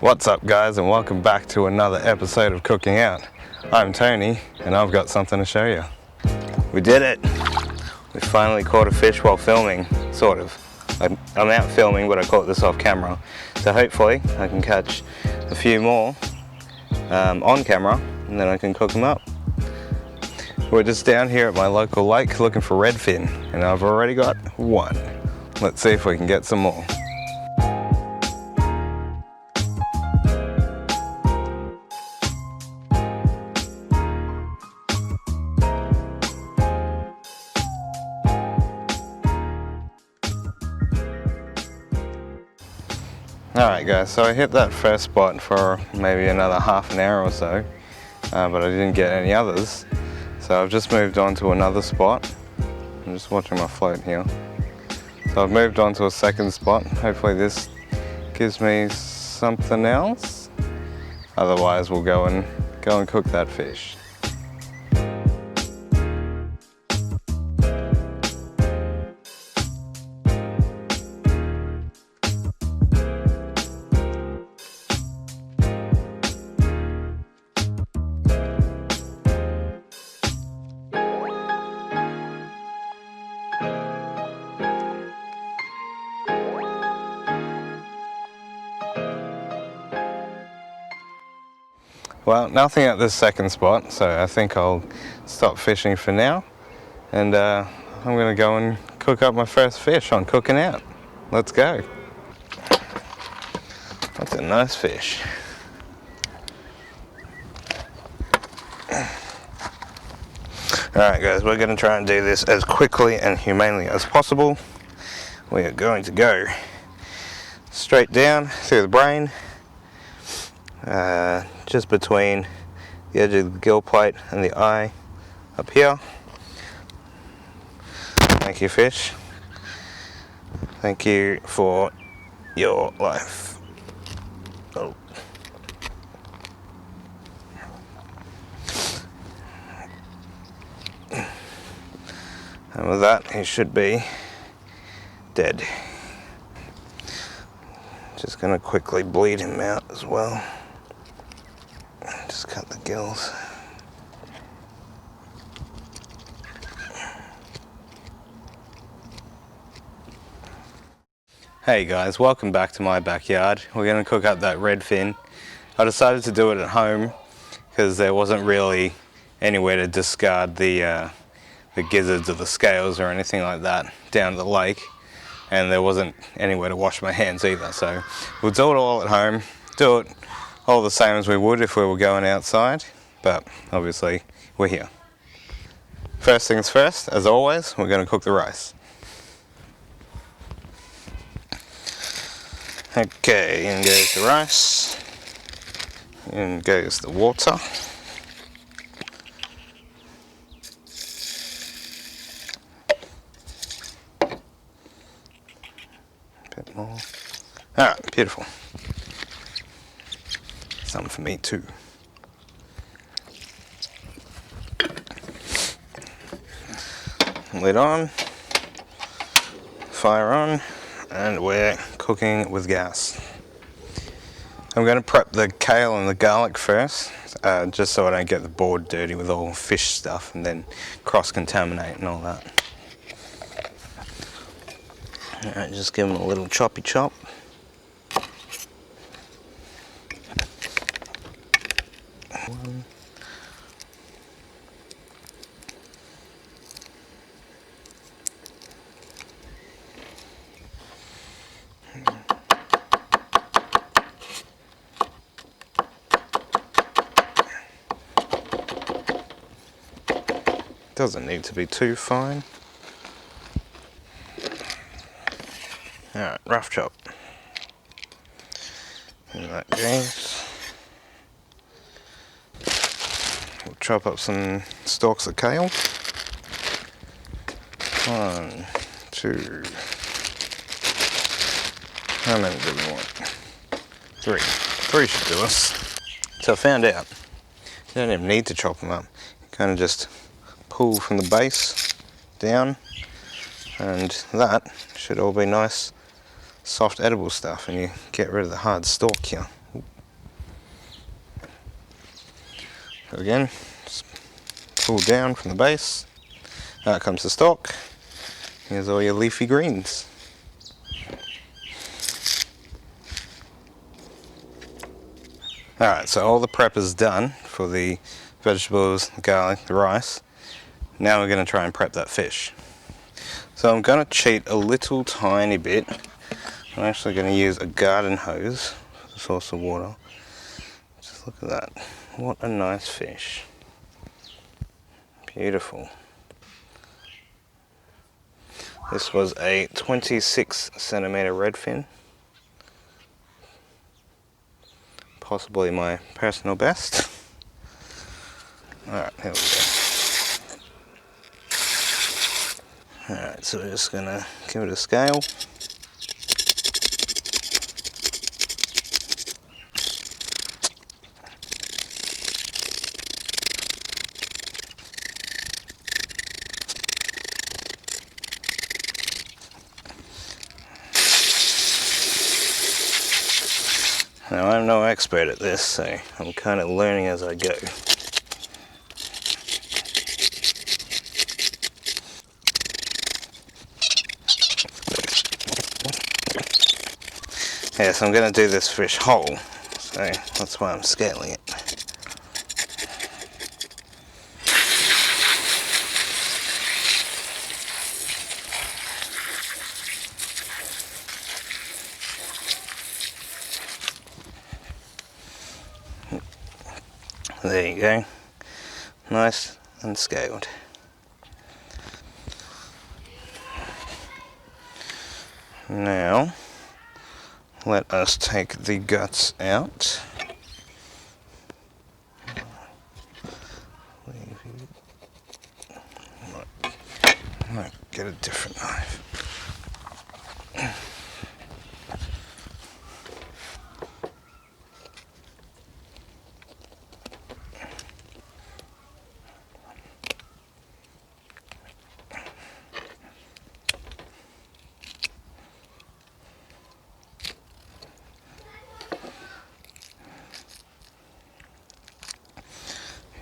What's up guys, and welcome back to another episode of Cooking Out. I'm Tony and I've got something to show you. We did it! We finally caught a fish while filming, sort of. I'm out filming, but I caught this off camera. So hopefully I can catch a few more on camera and then I can cook them up. We're just down here at my local lake looking for redfin and I've already got one. Let's see if we can get some more. Alright guys, so I hit that first spot for maybe another half an hour or so, but I didn't get any others. So I've just moved on to another spot. I'm just watching my float here. So I've moved on to a second spot. Hopefully this gives me something else. Otherwise we'll go and cook that fish. Well, nothing at this second spot, so I think I'll stop fishing for now. And I'm going to go and cook up my first fish on Cooking Out. Let's go. That's a nice fish. Alright guys, we're going to try and do this as quickly and humanely as possible. We are going to go straight down through the brain. Just between the edge of the gill plate and the eye up here. Thank you, fish. Thank you for your life. Oh. And with that, he should be dead. Just gonna quickly bleed him out as well. Just cut the gills. Hey guys, welcome back to my backyard. We're going to cook up that redfin. I decided to do it at home because there wasn't really anywhere to discard the gizzards or the scales or anything like that down at the lake, and there wasn't anywhere to wash my hands either. So we'll do it all at home. Do it all the same as we would if we were going outside, but obviously we're here. First things first, as always, we're going to cook the rice. Okay, in goes the rice, in goes the water. A bit more. Alright, beautiful. Some for me too. Lid on, fire on, and we're cooking with gas. I'm going to prep the kale and the garlic first, just so I don't get the board dirty with all fish stuff and then cross-contaminate and all that. Alright, just give them a little choppy chop. Doesn't need to be too fine. Alright, rough chop. In that goes. We'll chop up some stalks of kale. 1, 2. How many do we want? 3. 3 should do us. So I found out you don't even need to chop them up. You kind of just pull from the base down, and that should all be nice soft edible stuff, and you get rid of the hard stalk here. So again, just pull down from the base. Out comes the stalk. Here's all your leafy greens. Alright, so all the prep is done for the vegetables, the garlic, the rice. Now we're going to try and prep that fish. So I'm going to cheat a little tiny bit. I'm actually going to use a garden hose as a source of water. Just look at that. What a nice fish. Beautiful. This was a 26 centimeter redfin. Possibly my personal best. Alright, here we go. Alright, so we're just gonna give it a scale. Now I'm no expert at this, so I'm kind of learning as I go. Yeah, so I'm going to do this fish whole, so that's why I'm scaling it. There you go, nice and scaled. Now, let us take the guts out. Might get a different knife.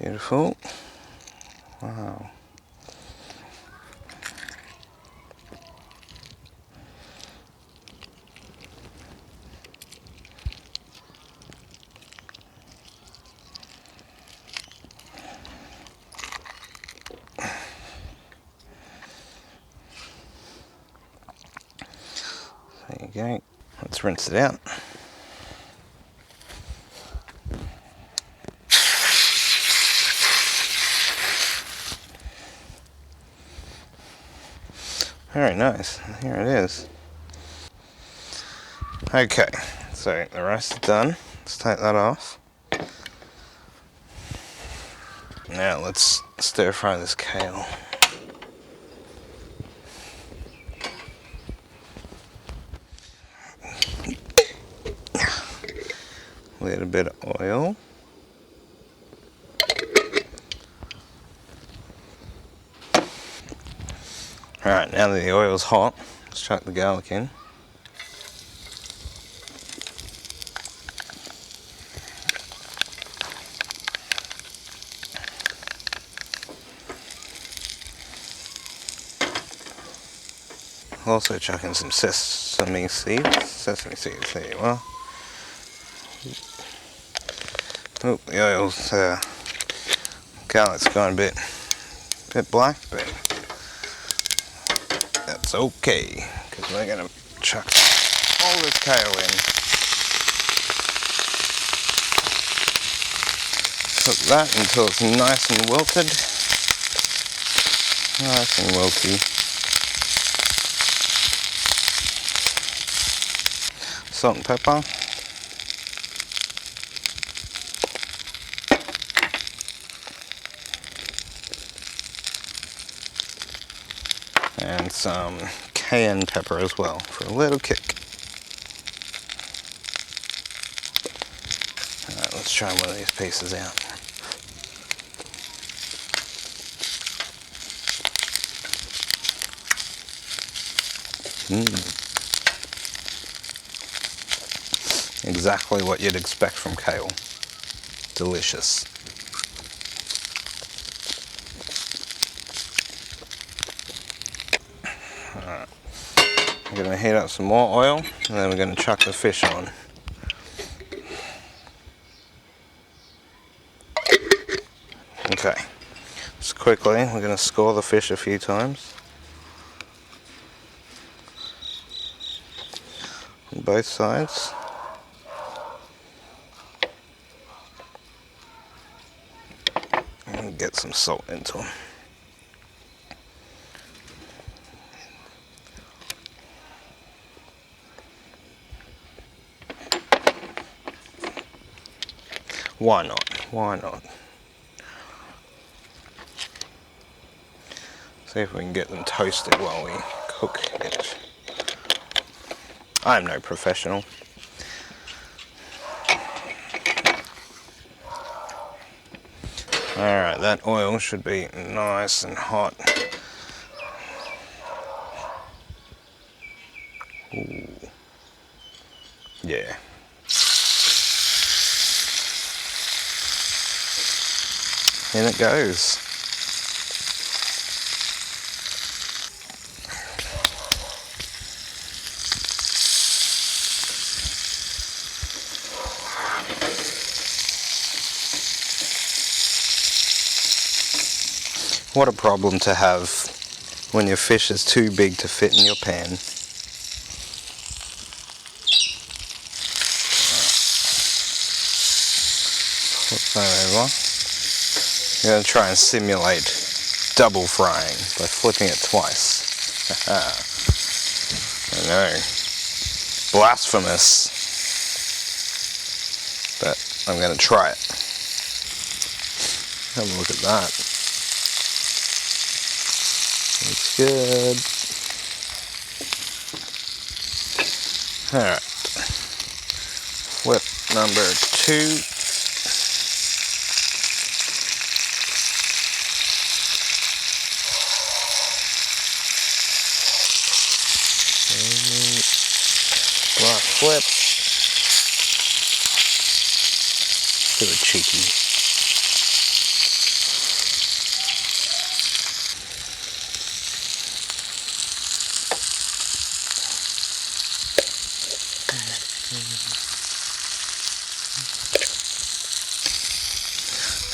Beautiful. Wow. There you go. Let's rinse it out. Very nice. Here it is. Okay, so the rice is done. Let's take that off. Now let's stir fry this kale. A little bit of oil. Alright, now that the oil's hot, let's chuck the garlic in. I'll also chuck in some sesame seeds. There you are. Oh, the oil's, garlic's gone a bit black, but that's okay, because we're going to chuck all this kale in. Cook that until it's nice and wilted. Nice and wilty. Salt and pepper. And some cayenne pepper as well for a little kick. Alright, let's try one of these pieces out. Exactly what you'd expect from kale. Delicious. I'm going to heat up some more oil and then we're going to chuck the fish on. Okay, just quickly we're going to score the fish a few times on both sides. And get some salt into them. Why not? Why not? See if we can get them toasted while we cook it. I'm no professional. Alright, that oil should be nice and hot. Ooh. Yeah. In it goes. What a problem to have when your fish is too big to fit in your pan. Flip that over. I'm going to try and simulate double frying by flipping it twice. I know. Blasphemous. But I'm going to try it. Have a look at that. Looks good. Alright. Flip number 2. Last flip. Do a cheeky.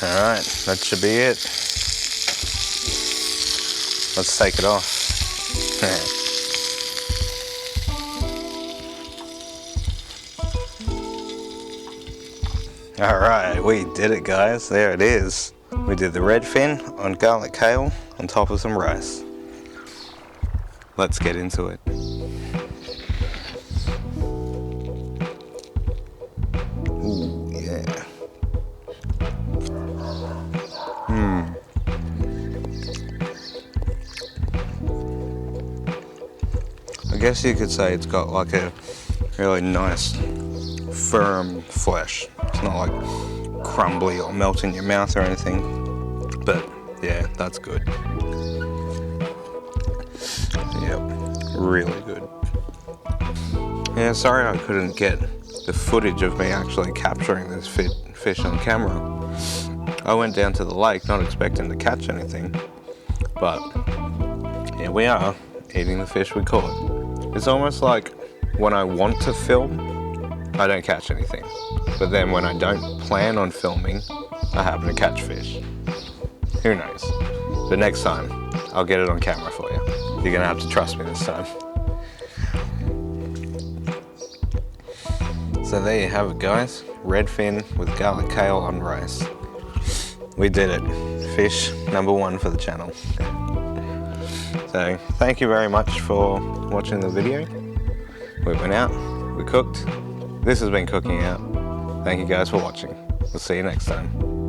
Alright, that should be it. Let's take it off. Alright, we did it, guys. There it is. We did the redfin on garlic kale on top of some rice. Let's get into it. Ooh, yeah. I guess you could say it's got like a really nice firm flesh. It's not like crumbly or melt in your mouth or anything, but yeah, that's good. Yep, really good. Yeah, sorry I couldn't get the footage of me actually capturing this fish on camera. I went down to the lake not expecting to catch anything, but here we are, eating the fish we caught. It's almost like when I want to film, I don't catch anything. But then when I don't plan on filming, I happen to catch fish. Who knows? But next time, I'll get it on camera for you. You're gonna have to trust me this time. So there you have it, guys. Redfin with garlic kale on rice. We did it. Fish number 1 for the channel. So thank you very much for watching the video. We went out, we cooked. This has been Cooking Out. Thank you guys for watching. We'll see you next time.